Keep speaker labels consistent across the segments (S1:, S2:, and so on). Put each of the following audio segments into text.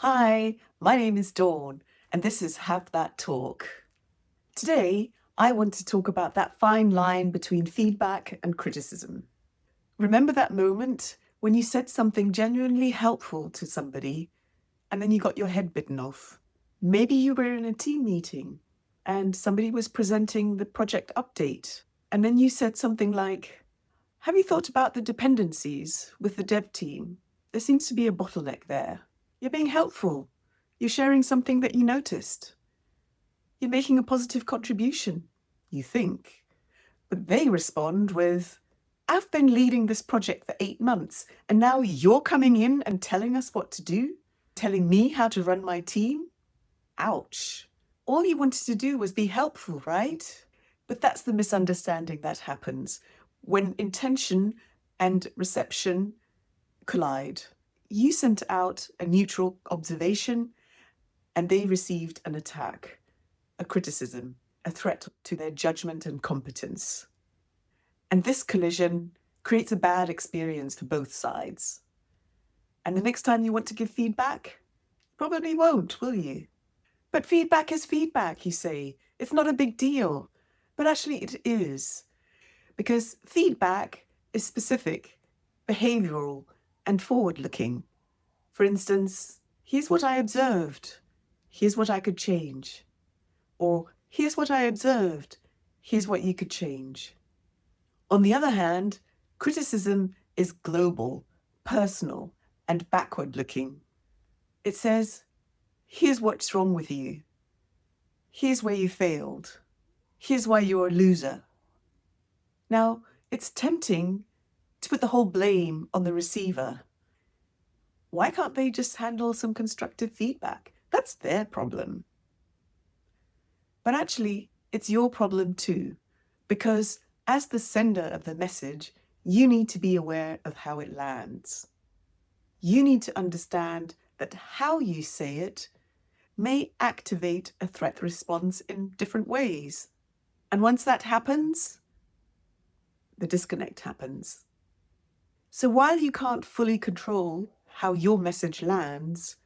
S1: Hi, my name is Dawn, and this is Have That Talk. Today, I want to talk about that fine line between feedback and criticism. Remember that moment when you said something genuinely helpful to somebody and then you got your head bitten off? Maybe you were in a team meeting and somebody was presenting the project update, and then you said something like, "Have you thought about the dependencies with the dev team? There seems to be a bottleneck there." You're being helpful. You're sharing something that you noticed. You're making a positive contribution, you think. But they respond with, "I've been leading this project for 8 months, and now you're coming in and telling us what to do? Telling me how to run my team? Ouch." All you wanted to do was be helpful, right? But that's the misunderstanding that happens when intention and reception collide. You sent out a neutral observation, and they received an attack, a criticism, a threat to their judgment and competence. And this collision creates a bad experience for both sides. And the next time you want to give feedback, probably won't, will you? But feedback is feedback, you say. It's not a big deal. But actually it is. Because feedback is specific, behavioural, and forward-looking. For instance, here's what I observed. Here's what I could change. Or here's what I observed. Here's what you could change. On the other hand, criticism is global, personal, and backward-looking. It says, here's what's wrong with you. Here's where you failed. Here's why you're a loser. Now, it's tempting to put the whole blame on the receiver. Why can't they just handle some constructive feedback? That's their problem. But actually, it's your problem too, because as the sender of the message, you need to be aware of how it lands. You need to understand that how you say it may activate a threat response in different ways. And once that happens, the disconnect happens. So while you can't fully control how your message lands,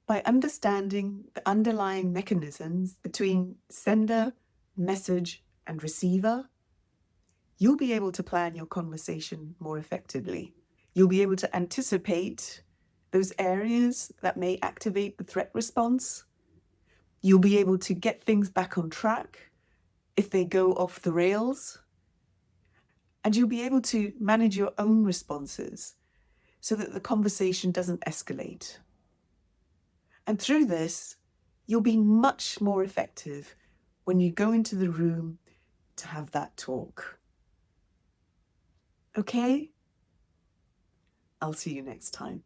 S1: by understanding the underlying mechanisms between sender, message, and receiver, you'll be able to plan your conversation more effectively. You'll be able to anticipate those areas that may activate the threat response. You'll be able to get things back on track if they go off the rails. And you'll be able to manage your own responses so that the conversation doesn't escalate. And through this, you'll be much more effective when you go into the room to have that talk. Okay? I'll see you next time.